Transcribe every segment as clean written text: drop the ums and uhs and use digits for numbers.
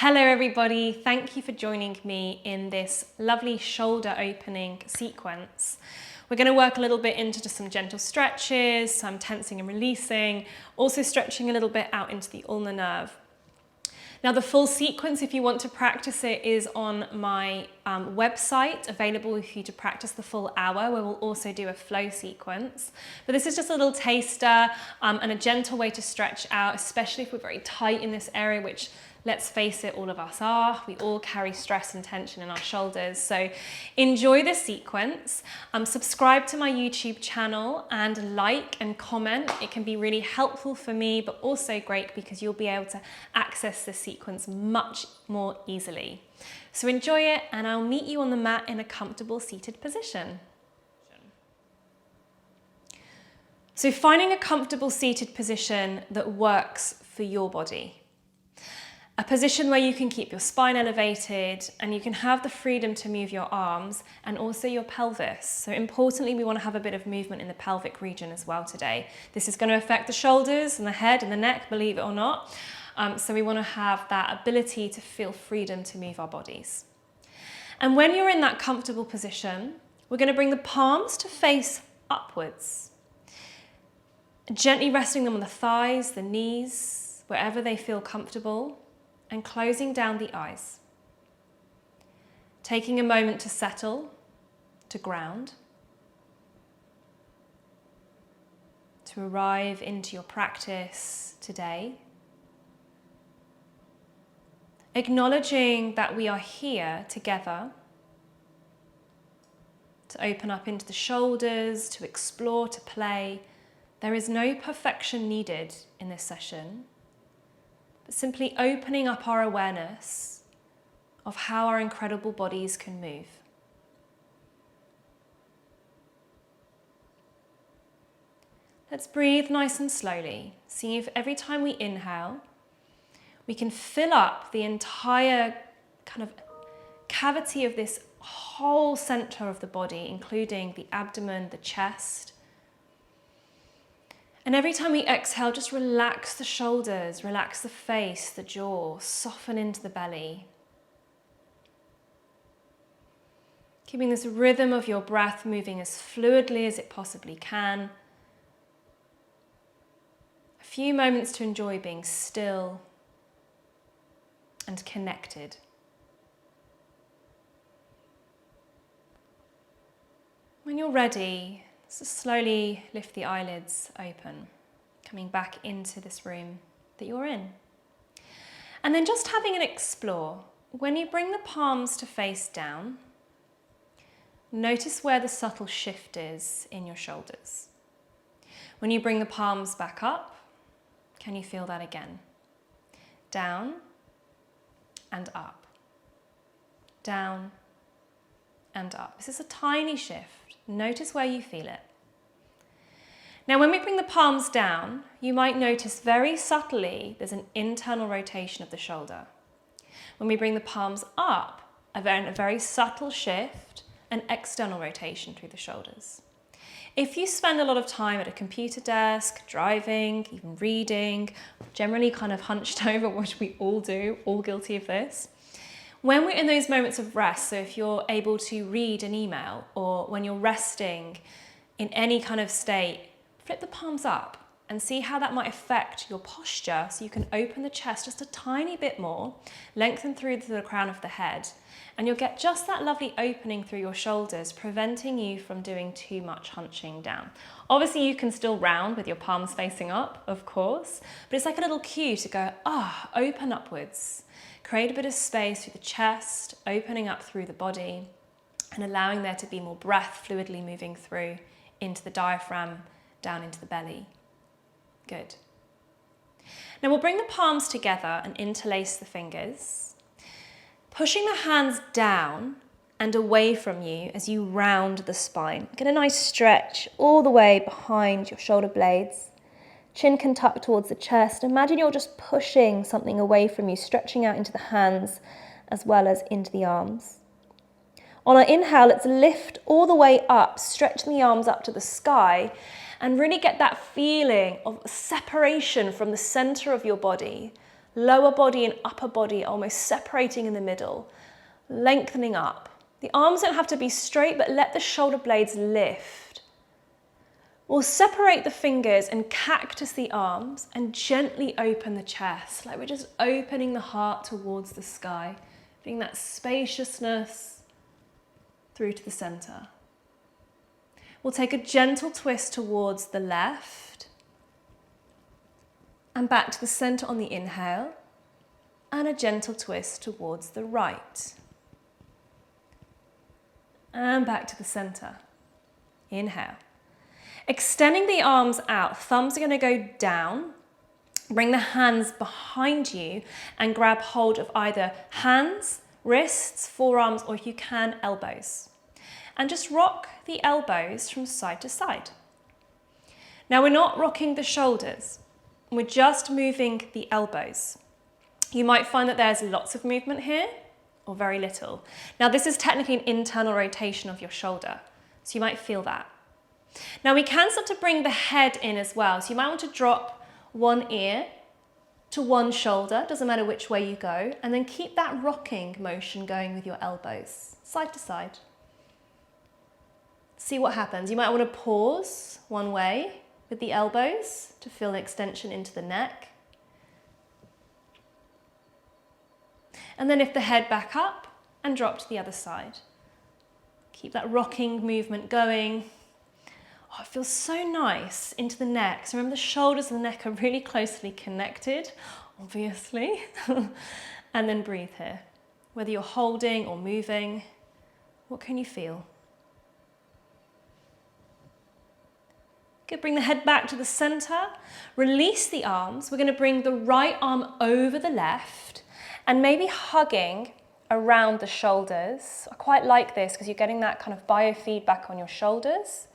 Hello everybody, thank you for joining me in this lovely shoulder opening sequence. We're going to work a little bit into just some gentle stretches, some tensing and releasing, also stretching a little bit out into the ulnar nerve. Now the full sequence, if you want to practice it, is on my website, available for you to practice the full hour, where we'll also do a flow sequence. But this is just a little taster and a gentle way to stretch out, especially if we're very tight in this area, which, let's face it, all of us are. We all carry stress and tension in our shoulders. So enjoy this sequence. Subscribe to my YouTube channel and like and comment. It can be really helpful for me, but also great because you'll be able to access this sequence much more easily. So enjoy it, and I'll meet you on the mat in a comfortable seated position. So finding a comfortable seated position that works for your body. A position where you can keep your spine elevated and you can have the freedom to move your arms and also your pelvis. So importantly, we want to have a bit of movement in the pelvic region as well today. This is going to affect the shoulders and the head and the neck, believe it or not. So we want to have that ability to feel freedom to move our bodies. And when you're in that comfortable position, we're going to bring the palms to face upwards. Gently resting them on the thighs, the knees, wherever they feel comfortable. And closing down the eyes. Taking a moment to settle, to ground, to arrive into your practice today. Acknowledging that we are here together to open up into the shoulders, to explore, to play. There is no perfection needed in this session. Simply opening up our awareness of how our incredible bodies can move. Let's breathe nice and slowly. See if every time we inhale, we can fill up the entire kind of cavity of this whole center of the body, including the abdomen, the chest. And every time we exhale, just relax the shoulders, relax the face, the jaw, soften into the belly. Keeping this rhythm of your breath moving as fluidly as it possibly can. A few moments to enjoy being still and connected. When you're ready, so slowly lift the eyelids open, coming back into this room that you're in. And then just having an explore. When you bring the palms to face down, notice where the subtle shift is in your shoulders. When you bring the palms back up, can you feel that again? Down and up. Down and up. This is a tiny shift. Notice where you feel it. Now, when we bring the palms down, you might notice very subtly there's an internal rotation of the shoulder. When we bring the palms up, a very subtle shift, an external rotation through the shoulders. If you spend a lot of time at a computer desk, driving, even reading, generally kind of hunched over, which we all do, all guilty of this, when we're in those moments of rest, so if you're able to read an email or when you're resting in any kind of state, flip the palms up and see how that might affect your posture so you can open the chest just a tiny bit more, lengthen through to the crown of the head, and you'll get just that lovely opening through your shoulders, preventing you from doing too much hunching down. Obviously, you can still round with your palms facing up, of course, but it's like a little cue to go, open upwards. Create a bit of space through the chest, opening up through the body, and allowing there to be more breath fluidly moving through into the diaphragm, down into the belly. Good. Now we'll bring the palms together and interlace the fingers, pushing the hands down and away from you as you round the spine. Get a nice stretch all the way behind your shoulder blades. Chin can tuck towards the chest. Imagine you're just pushing something away from you, stretching out into the hands as well as into the arms. On our inhale, let's lift all the way up, stretching the arms up to the sky, and really get that feeling of separation from the center of your body, Lower body and upper body almost separating in the middle, lengthening up. The arms don't have to be straight, but let the shoulder blades lift. We'll separate the fingers and cactus the arms and gently open the chest, like we're just opening the heart towards the sky, bringing that spaciousness through to the center. We'll take a gentle twist towards the left and back to the center on the inhale, and a gentle twist towards the right. And back to the center. Inhale. Extending the arms out, thumbs are going to go down. Bring the hands behind you and grab hold of either hands, wrists, forearms, or if you can, elbows. And just rock the elbows from side to side. Now we're not rocking the shoulders. We're just moving the elbows. You might find that there's lots of movement here or very little. Now this is technically an internal rotation of your shoulder, so you might feel that. Now we can start to bring the head in as well, so you might want to drop one ear to one shoulder, doesn't matter which way you go, and then keep that rocking motion going with your elbows, side to side. See what happens. You might want to pause one way with the elbows to feel an extension into the neck. And then lift the head back up and drop to the other side. Keep that rocking movement going. Oh, it feels so nice into the neck. So remember, the shoulders and the neck are really closely connected, obviously. And then breathe here. Whether you're holding or moving, what can you feel? Good, bring the head back to the center. Release the arms. We're going to bring the right arm over the left and maybe hugging around the shoulders. I quite like this because you're getting that kind of biofeedback on your shoulders.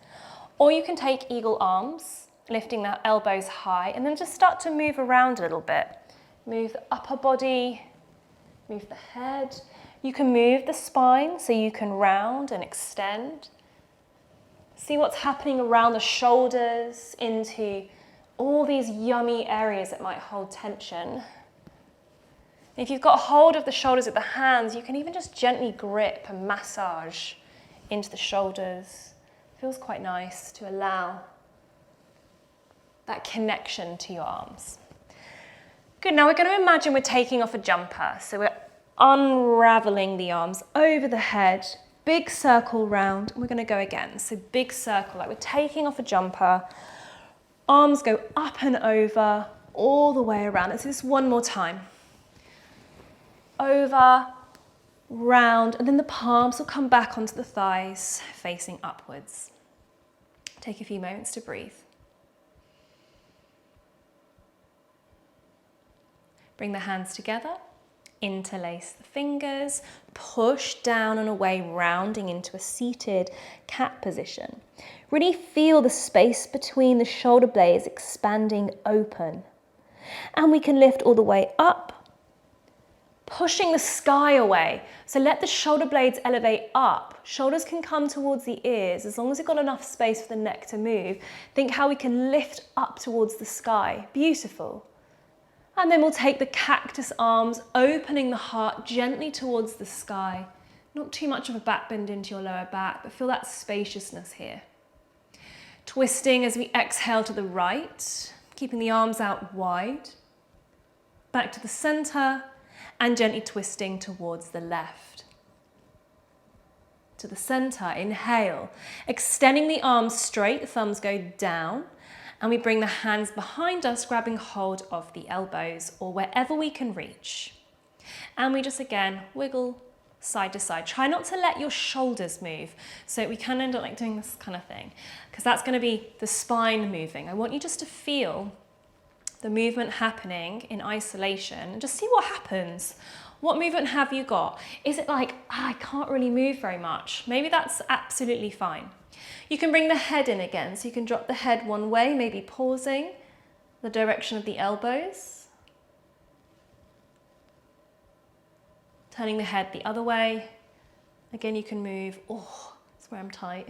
Or you can take eagle arms, lifting the elbows high, and then just start to move around a little bit. Move the upper body, move the head. You can move the spine so you can round and extend. See what's happening around the shoulders into all these yummy areas that might hold tension. If you've got a hold of the shoulders with the hands, you can even just gently grip and massage into the shoulders. Feels quite nice to allow that connection to your arms. Good, now we're going to imagine we're taking off a jumper. So we're unraveling the arms over the head, big circle round, and we're going to go again. So big circle, like we're taking off a jumper. Arms go up and over, all the way around. Let's do this one more time. Over, round, and then the palms will come back onto the thighs, facing upwards. Take a few moments to breathe. Bring the hands together, interlace the fingers, push down and away, rounding into a seated cat position. Really feel the space between the shoulder blades expanding open. And we can lift all the way up, pushing the sky away. So let the shoulder blades elevate up. Shoulders can come towards the ears as long as you've got enough space for the neck to move. Think how we can lift up towards the sky. Beautiful. And then we'll take the cactus arms, opening the heart gently towards the sky. Not too much of a back bend into your lower back, but feel that spaciousness here. Twisting as we exhale to the right, keeping the arms out wide. Back to the center, and gently twisting towards the left. To the center, inhale. Extending the arms straight, the thumbs go down, and we bring the hands behind us, grabbing hold of the elbows or wherever we can reach. And we just again wiggle side to side. Try not to let your shoulders move. So we can end up like doing this kind of thing, because that's going to be the spine moving. I want you just to feel the movement happening in isolation and just see what happens. What movement have you got? Is it like, I can't really move very much? Maybe that's absolutely fine. You can bring the head in again, so you can drop the head one way, maybe pausing the direction of the elbows. Turning the head the other way. Again, you can move, oh, that's where I'm tight.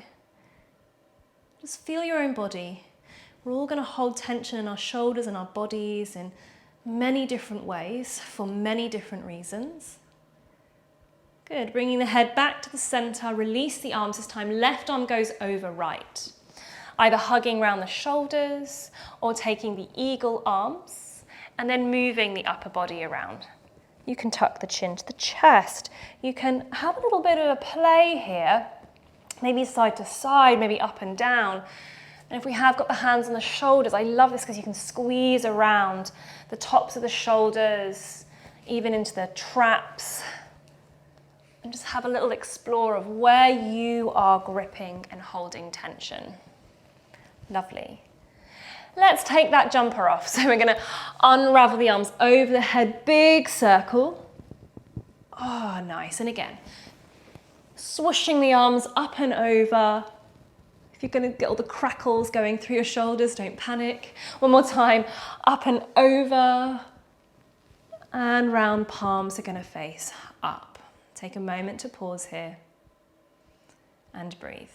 Just feel your own body. We're all going to hold tension in our shoulders and our bodies and many different ways for many different reasons. Good, bringing the head back to the center, release the arms this time. Left arm goes over right, either hugging around the shoulders or taking the eagle arms and then moving the upper body around. You can tuck the chin to the chest. You can have a little bit of a play here, maybe side to side, maybe up and down. And if we have got the hands on the shoulders, I love this because you can squeeze around the tops of the shoulders, even into the traps. And just have a little explore of where you are gripping and holding tension. Lovely. Let's take that jumper off. So we're going to unravel the arms over the head, big circle. Oh, nice. And again, swooshing the arms up and over. If you're going to get all the crackles going through your shoulders, don't panic. One more time, up and over. And round, palms are going to face up. Take a moment to pause here and breathe.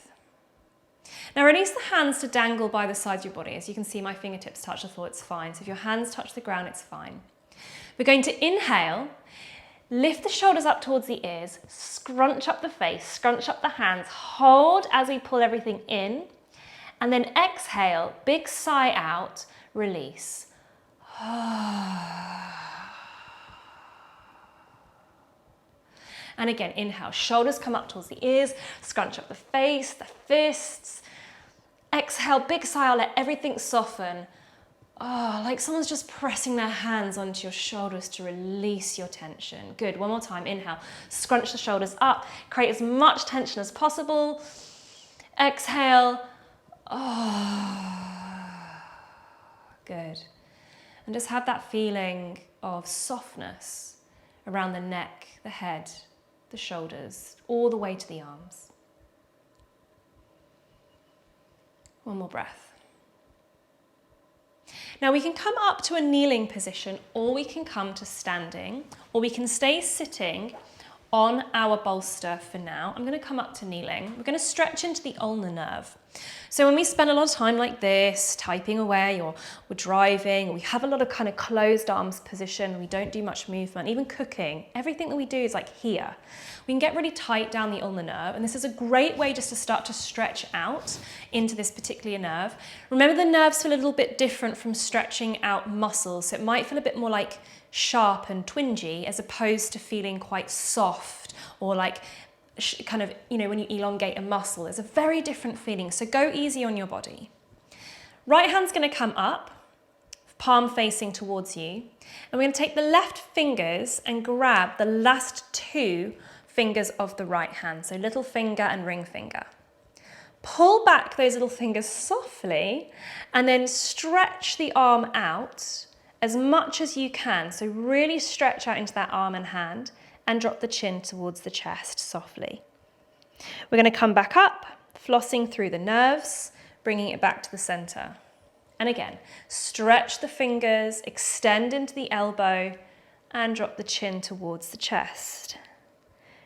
Now release the hands to dangle by the sides of your body. As you can see, my fingertips touch the floor, it's fine. So if your hands touch the ground, it's fine. We're going to inhale, lift the shoulders up towards the ears, scrunch up the face, scrunch up the hands, hold as we pull everything in, and then exhale, big sigh out, release. And again, inhale, shoulders come up towards the ears, scrunch up the face, the fists. Exhale, big sigh out, let everything soften. Oh, like someone's just pressing their hands onto your shoulders to release your tension. Good, one more time, inhale, scrunch the shoulders up, create as much tension as possible. Exhale, good. And just have that feeling of softness around the neck, the head, the shoulders, all the way to the arms. One more breath. Now we can come up to a kneeling position, or we can come to standing, or we can stay sitting on our bolster for now. I'm going to come up to kneeling. We're going to stretch into the ulnar nerve. So when we spend a lot of time like this, typing away, or we're driving, or we have a lot of kind of closed arms position, we don't do much movement, even cooking, everything that we do is like here. We can get really tight down the ulnar nerve, and this is a great way just to start to stretch out into this particular nerve. Remember, the nerves feel a little bit different from stretching out muscles, so it might feel a bit more like sharp and twingy as opposed to feeling quite soft or like kind of, you know, when you elongate a muscle. It's a very different feeling, so go easy on your body. Right hand's going to come up, palm facing towards you, and we're going to take the left fingers and grab the last two fingers of the right hand, so little finger and ring finger. Pull back those little fingers softly and then stretch the arm out as much as you can. So really stretch out into that arm and hand and drop the chin towards the chest softly. We're going to come back up, flossing through the nerves, bringing it back to the center. And again, stretch the fingers, extend into the elbow and drop the chin towards the chest.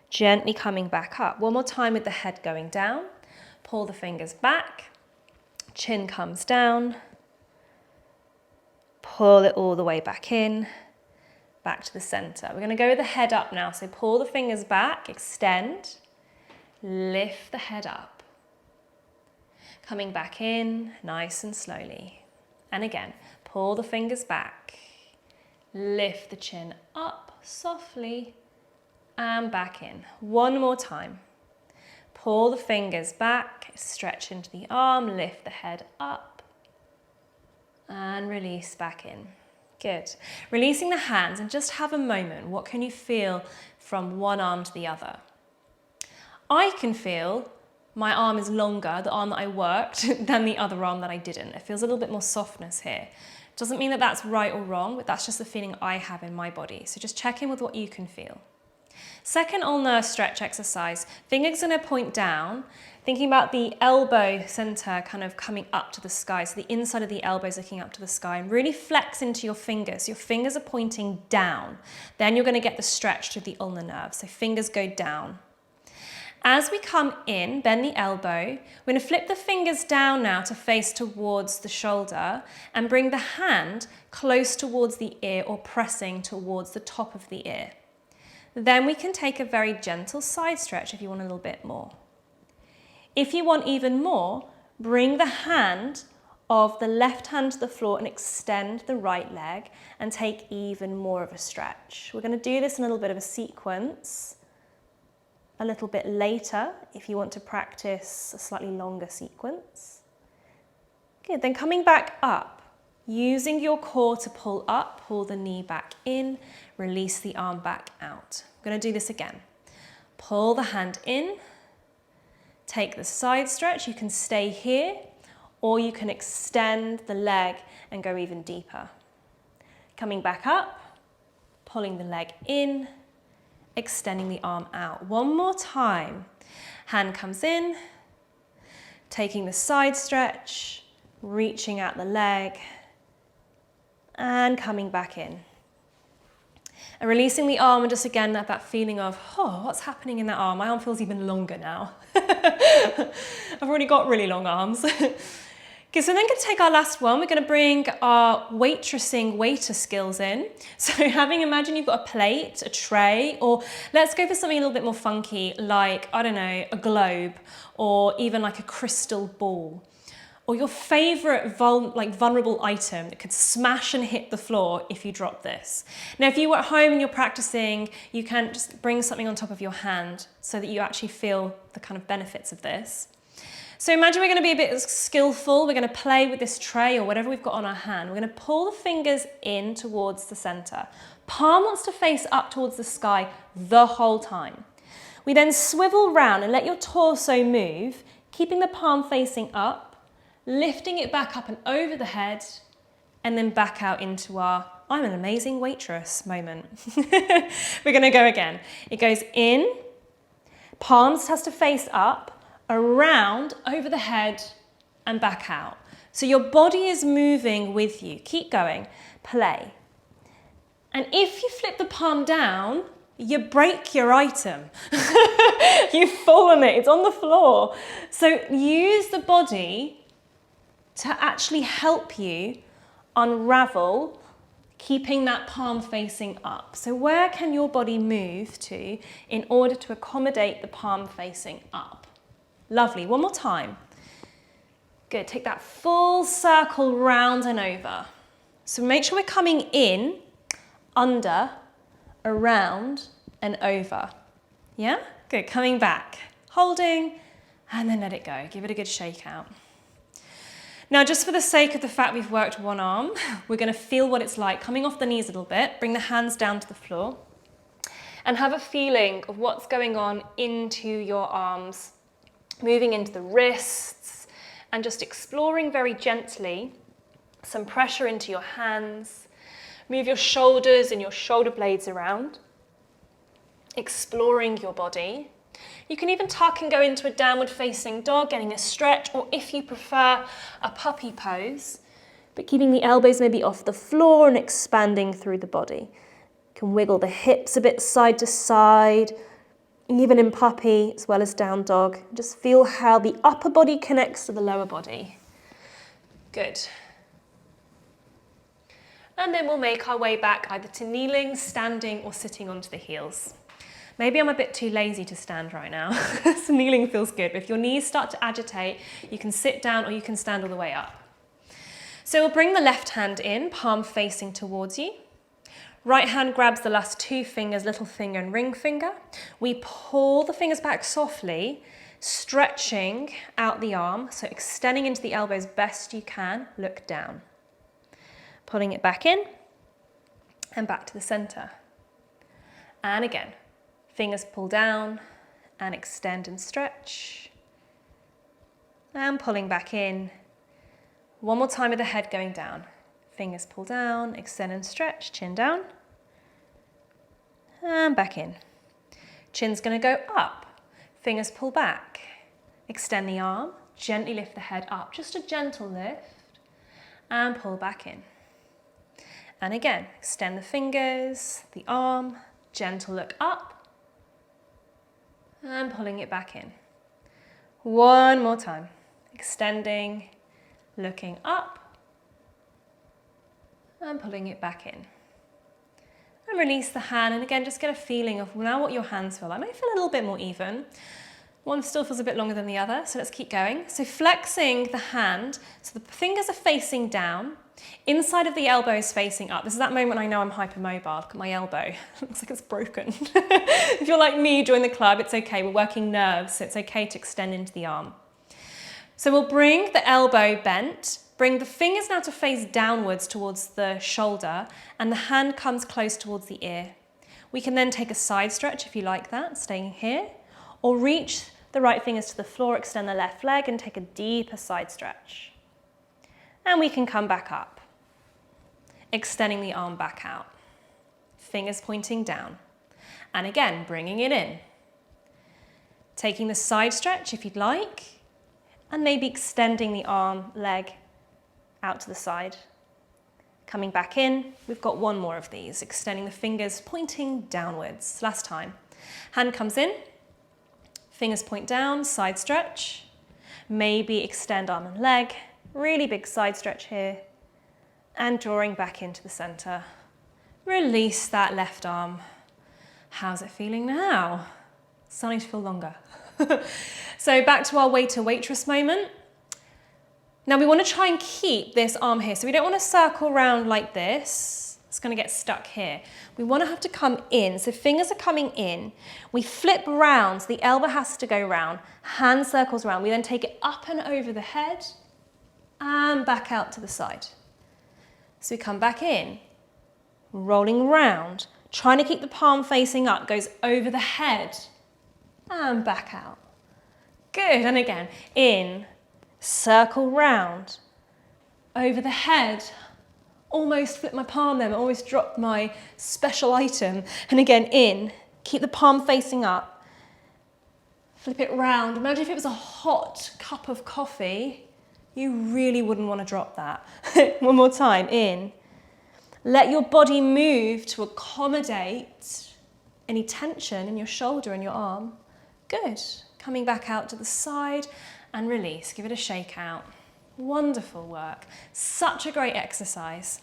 Gently coming back up. One more time with the head going down. Pull the fingers back, chin comes down, pull it all the way back in, back to the center. We're going to go with the head up now. So pull the fingers back, extend, lift the head up. Coming back in, nice and slowly. And again, pull the fingers back, lift the chin up softly, and back in. One more time. Pull the fingers back, stretch into the arm, lift the head up, and release back in. Good. Releasing the hands, and just have a moment. What can you feel from one arm to the other? I can feel my arm is longer, the arm that I worked, than the other arm that I didn't. It feels a little bit more softness here. Doesn't mean that that's right or wrong, but that's just the feeling I have in my body. So just check in with what you can feel. Second ulnar stretch exercise, fingers are going to point down, thinking about the elbow center kind of coming up to the sky, so the inside of the elbow is looking up to the sky, and really flex into your fingers. Your fingers are pointing down. Then you're going to get the stretch to the ulnar nerve, so fingers go down. As we come in, bend the elbow. We're going to flip the fingers down now to face towards the shoulder and bring the hand close towards the ear or pressing towards the top of the ear. Then we can take a very gentle side stretch if you want a little bit more. If you want even more, bring the hand of the left hand to the floor and extend the right leg and take even more of a stretch. We're going to do this in a little bit of a sequence a little bit later if you want to practice a slightly longer sequence. Good, then coming back up, using your core to pull up, pull the knee back in, release the arm back out. I'm going to do this again. Pull the hand in, take the side stretch. You can stay here or you can extend the leg and go even deeper. Coming back up, pulling the leg in, extending the arm out. One more time. Hand comes in, taking the side stretch, reaching out the leg, and coming back in. And releasing the arm, and just again that feeling of, oh, what's happening in that arm? My arm feels even longer now. I've already got really long arms. Okay, so then we're going to take our last one. We're going to bring our waitressing waiter skills in. So imagine you've got a plate, a tray, or let's go for something a little bit more funky, like, I don't know, a globe, or even like a crystal ball, or your favorite vulnerable item that could smash and hit the floor if you drop this. Now, if you were at home and you're practicing, you can just bring something on top of your hand so that you actually feel the kind of benefits of this. So imagine we're going to be a bit skillful. We're going to play with this tray or whatever we've got on our hand. We're going to pull the fingers in towards the center. Palm wants to face up towards the sky the whole time. We then swivel round and let your torso move, keeping the palm facing up, lifting it back up and over the head, and then back out into our I'm an amazing waitress moment. We're going to go again. It goes in, palms has to face up, around, over the head, and back out. So your body is moving with you. Keep going. Play. And if you flip the palm down, you break your item. You fall on it. It's on the floor. So use the body to actually help you unravel, keeping that palm facing up. So where can your body move to in order to accommodate the palm facing up? Lovely, one more time. Good, take that full circle round and over. So make sure we're coming in, under, around, and over. Yeah? Good, coming back, holding, and then let it go. Give it a good shake out. Now, just for the sake of the fact we've worked one arm, we're going to feel what it's like coming off the knees a little bit, bring the hands down to the floor, and have a feeling of what's going on into your arms, moving into the wrists, and just exploring very gently some pressure into your hands. Move your shoulders and your shoulder blades around, exploring your body. You can even tuck and go into a downward facing dog, getting a stretch, or if you prefer, a puppy pose, but keeping the elbows maybe off the floor and expanding through the body. You can wiggle the hips a bit side to side, even in puppy as well as down dog. Just feel how the upper body connects to the lower body. Good. And then we'll make our way back either to kneeling, standing, or sitting onto the heels. Maybe I'm a bit too lazy to stand right now, so kneeling feels good. But if your knees start to agitate, you can sit down or you can stand all the way up. So we'll bring the left hand in, palm facing towards you. Right hand grabs the last two fingers, little finger and ring finger. We pull the fingers back softly, stretching out the arm, so extending into the elbows best you can, look down. Pulling it back in and back to the center. And again, fingers pull down and extend and stretch. And pulling back in. One more time with the head going down. Fingers pull down, extend and stretch, chin down, and back in. Chin's going to go up, fingers pull back, extend the arm, gently lift the head up, just a gentle lift, and pull back in. And again, extend the fingers, the arm, gentle look up, And pulling it back in. One more time. Extending, looking up, and pulling it back in. And release the hand, and again, just get a feeling of now what your hands feel like. Might feel a little bit more even. One still feels a bit longer than the other, so let's keep going. So flexing the hand, so the fingers are facing down, inside of the elbow is facing up. This is that moment I know I'm hypermobile. Look at my elbow, it looks like it's broken. If you're like me, join the club, it's okay. We're working nerves, so it's okay to extend into the arm. So we'll bring the elbow bent, bring the fingers now to face downwards towards the shoulder, and the hand comes close towards the ear. We can then take a side stretch if you like that, staying here, or reach the right fingers to the floor, extend the left leg and take a deeper side stretch. And we can come back up, extending the arm back out, fingers pointing down. And again, bringing it in. Taking the side stretch if you'd like, and maybe extending the arm, leg out to the side. Coming back in, we've got one more of these, extending the fingers, pointing downwards. Last time. Hand comes in, fingers point down, side stretch. Maybe extend arm and leg, really big side stretch here. And drawing back into the center. Release that left arm. How's it feeling now? Starting to feel longer. So back to our waiter waitress moment. Now we want to try and keep this arm here. So we don't want to circle around like this. It's going to get stuck here. We want to have to come in. So fingers are coming in. We flip round. So the elbow has to go round. Hand circles around. We then take it up and over the head and back out to the side. So we come back in, rolling round, trying to keep the palm facing up, goes over the head and back out. Good, and again, in, circle round, over the head, almost flip my palm there, almost dropped my special item. And again, in, keep the palm facing up, flip it round. Imagine if it was a hot cup of coffee, you really wouldn't want to drop that. One more time, in. Let your body move to accommodate any tension in your shoulder and your arm. Good. Coming back out to the side and release. Give it a shake out. Wonderful work. Such a great exercise.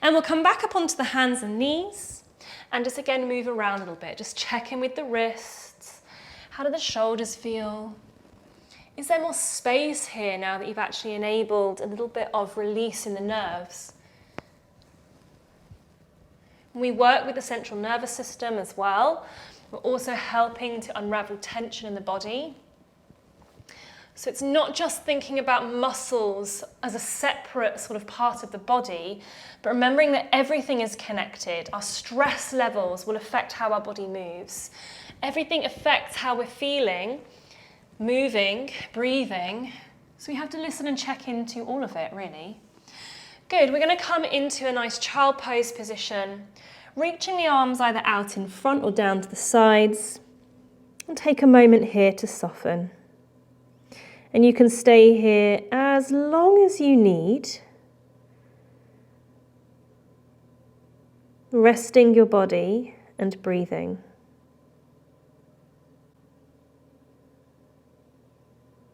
And we'll come back up onto the hands and knees and just again move around a little bit. Just check in with the wrists. How do the shoulders feel? Is there more space here now that you've actually enabled a little bit of release in the nerves? We work with the central nervous system as well. We're also helping to unravel tension in the body. So it's not just thinking about muscles as a separate sort of part of the body, but remembering that everything is connected. Our stress levels will affect how our body moves. Everything affects how we're feeling, moving, breathing. So we have to listen and check into all of it, really. Good, we're going to come into a nice child pose position, reaching the arms either out in front or down to the sides. And take a moment here to soften. And you can stay here as long as you need, resting your body and breathing.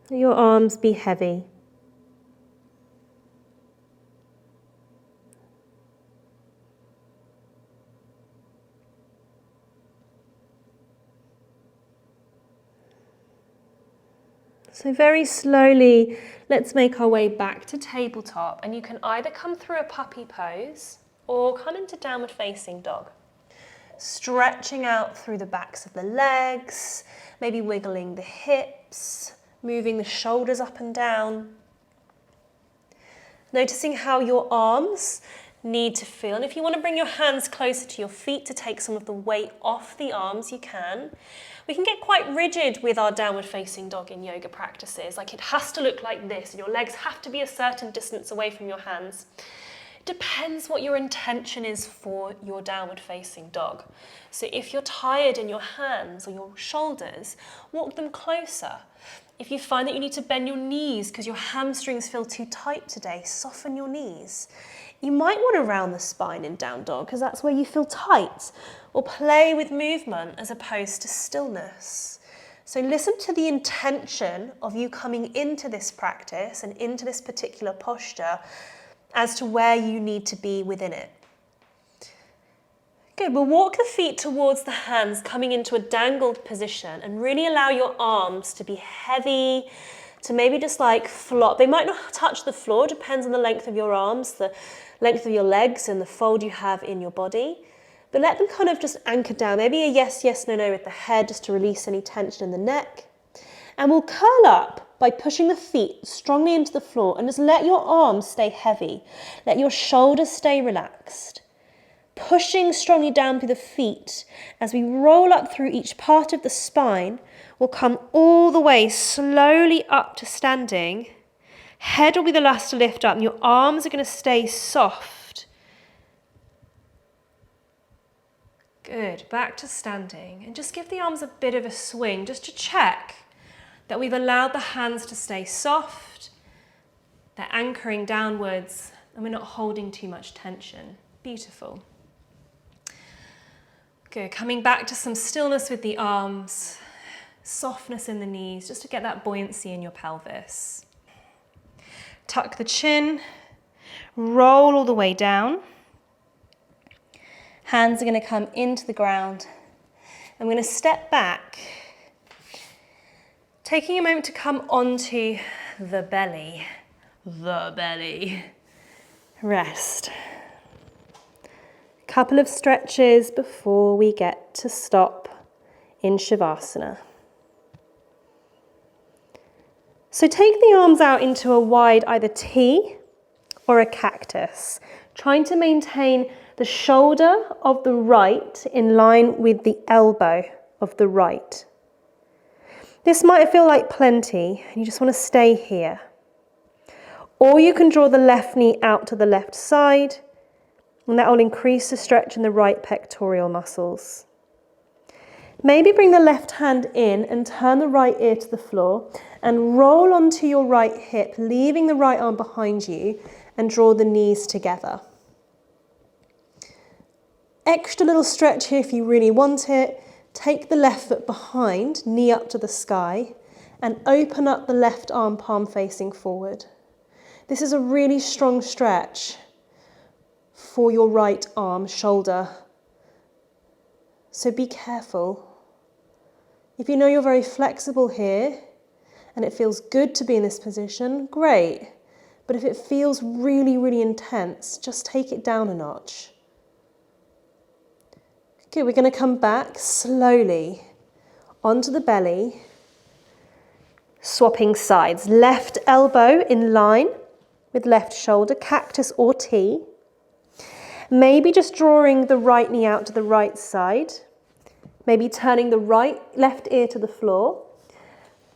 Your arms be heavy. So very slowly, let's make our way back to tabletop, and you can either come through a puppy pose or come into downward facing dog. Stretching out through the backs of the legs, maybe wiggling the hips, moving the shoulders up and down. Noticing how your arms need to feel, and if you want to bring your hands closer to your feet to take some of the weight off the arms, you can. We can get quite rigid with our downward facing dog in yoga practices, like it has to look like this and your legs have to be a certain distance away from your hands. It depends what your intention is for your downward facing dog. So if you're tired in your hands or your shoulders, walk them closer. If you find that you need to bend your knees because your hamstrings feel too tight today, soften your knees. You might want to round the spine in down dog because that's where you feel tight, or play with movement as opposed to stillness. So listen to the intention of you coming into this practice and into this particular posture as to where you need to be within it. Good, we'll walk the feet towards the hands, coming into a dangled position, and really allow your arms to be heavy, to maybe just like flop. They might not touch the floor, depends on the length of your arms, the length of your legs and the fold you have in your body. But let them kind of just anchor down, maybe a yes, yes, no, no with the head just to release any tension in the neck. And we'll curl up by pushing the feet strongly into the floor and just let your arms stay heavy. Let your shoulders stay relaxed. Pushing strongly down through the feet as we roll up through each part of the spine, we'll come all the way slowly up to standing. Head will be the last to lift up and your arms are going to stay soft. Good, back to standing, and just give the arms a bit of a swing just to check that we've allowed the hands to stay soft, they're anchoring downwards, and we're not holding too much tension. Beautiful. Good, coming back to some stillness with the arms, softness in the knees, just to get that buoyancy in your pelvis. Tuck the chin, roll all the way down. Hands are going to come into the ground. I'm going to step back, taking a moment to come onto the belly. The belly. Rest. Couple of stretches before we get to stop in Shavasana. So take the arms out into a wide either T or a cactus, trying to maintain the shoulder of the right in line with the elbow of the right. This might feel like plenty, and you just want to stay here. Or you can draw the left knee out to the left side, and that will increase the stretch in the right pectoral muscles. Maybe bring the left hand in and turn the right ear to the floor and roll onto your right hip, leaving the right arm behind you, and draw the knees together. Extra little stretch here if you really want it. Take the left foot behind, knee up to the sky, and open up the left arm, palm facing forward. This is a really strong stretch for your right arm, shoulder. So be careful. If you know you're very flexible here and it feels good to be in this position, great. But if it feels really, really intense, just take it down a notch. Good, we're going to come back slowly onto the belly, swapping sides. Left elbow in line with left shoulder, cactus or T. Maybe just drawing the right knee out to the right side. Maybe turning the left ear to the floor.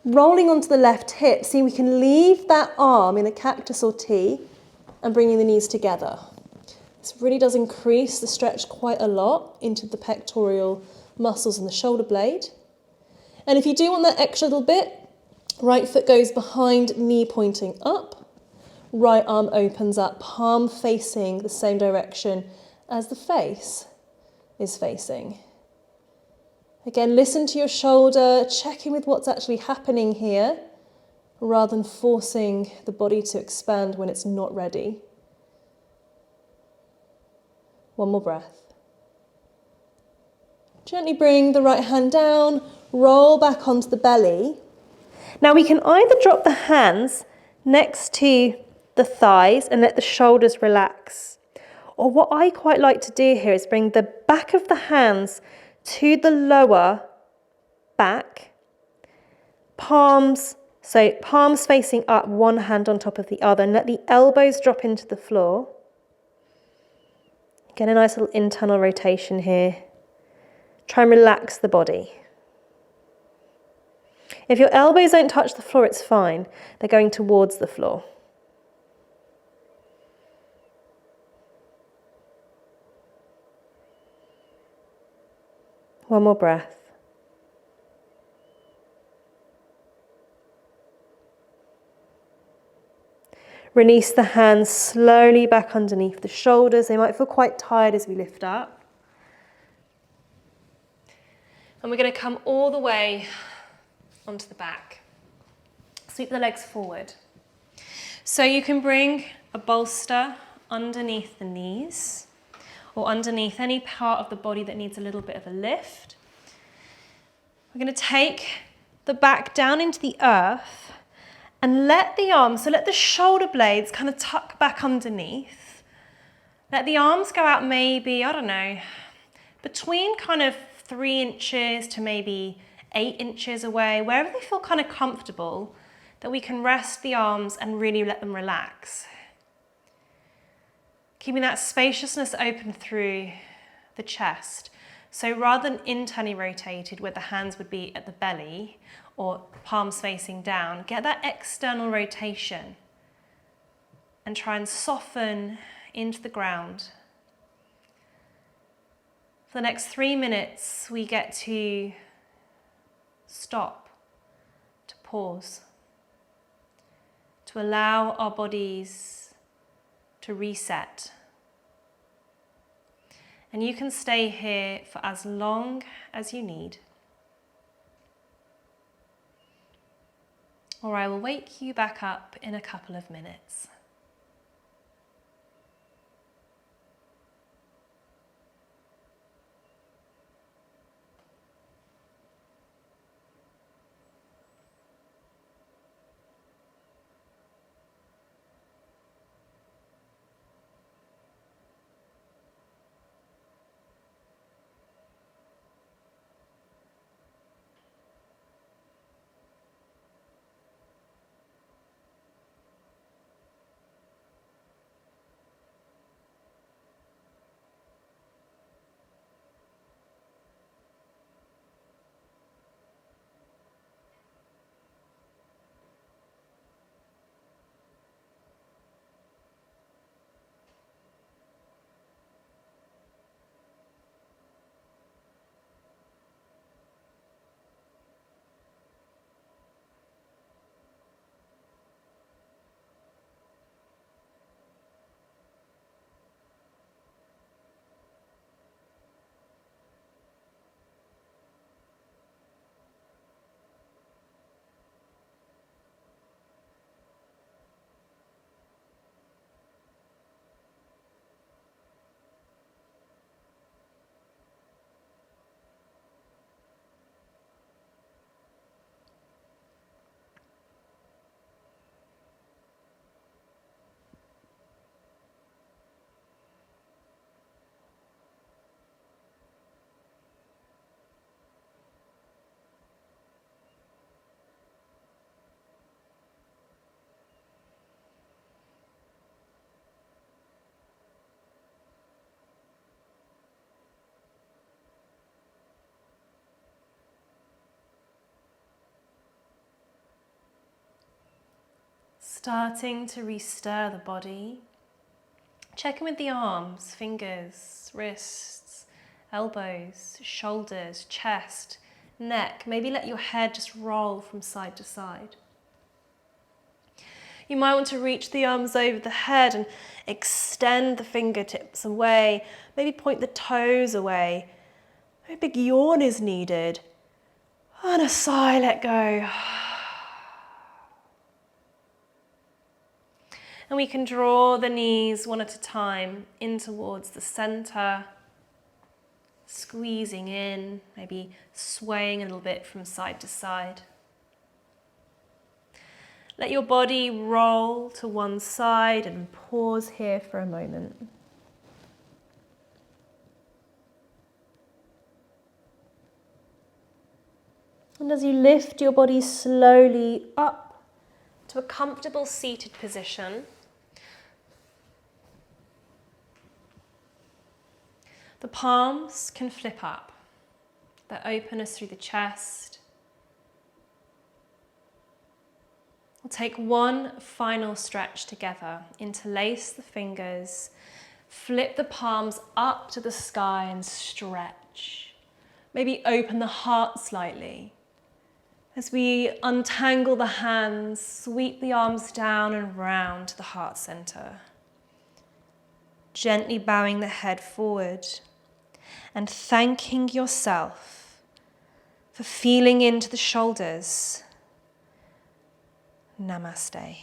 Rolling onto the left hip. See, we can leave that arm in a cactus or T and bringing the knees together. This really does increase the stretch quite a lot into the pectoral muscles and the shoulder blade. And if you do want that extra little bit, right foot goes behind, knee pointing up. Right arm opens up, palm facing the same direction as the face is facing. Again, listen to your shoulder, check in with what's actually happening here, rather than forcing the body to expand when it's not ready. One more breath. Gently bring the right hand down, roll back onto the belly. Now we can either drop the hands next to the thighs and let the shoulders relax. Or what I quite like to do here is bring the back of the hands to the lower back, palms facing up, one hand on top of the other, and let the elbows drop into the floor. Get a nice little internal rotation here. Try and relax the body. If your elbows don't touch the floor, it's fine. They're going towards the floor. One more breath. Release the hands slowly back underneath the shoulders. They might feel quite tired as we lift up. And we're going to come all the way onto the back. Sweep the legs forward. So you can bring a bolster underneath the knees or underneath any part of the body that needs a little bit of a lift. We're going to take the back down into the earth and let the arms, so let the shoulder blades kind of tuck back underneath. Let the arms go out maybe, I don't know, between kind of 3 inches to maybe 8 inches away, wherever they feel kind of comfortable, that we can rest the arms and really let them relax. Keeping that spaciousness open through the chest. So rather than internally rotated where the hands would be at the belly or palms facing down, get that external rotation and try and soften into the ground. For the next 3 minutes, we get to stop, to pause, to allow our bodies to reset. And you can stay here for as long as you need. Or I will wake you back up in a couple of minutes. Starting to re-stir the body. Check in with the arms, fingers, wrists, elbows, shoulders, chest, neck. Maybe let your head just roll from side to side. You might want to reach the arms over the head and extend the fingertips away. Maybe point the toes away. A big yawn is needed. And a sigh, let go. And we can draw the knees one at a time in towards the center, squeezing in, maybe swaying a little bit from side to side. Let your body roll to one side and pause here for a moment. And as you lift your body slowly up to a comfortable seated position, the palms can flip up. They open us through the chest. We'll take one final stretch together. Interlace the fingers, flip the palms up to the sky and stretch. Maybe open the heart slightly. As we untangle the hands, sweep the arms down and round to the heart center. Gently bowing the head forward and thanking yourself for feeling into the shoulders. Namaste.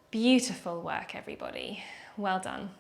Beautiful work, everybody. Well done.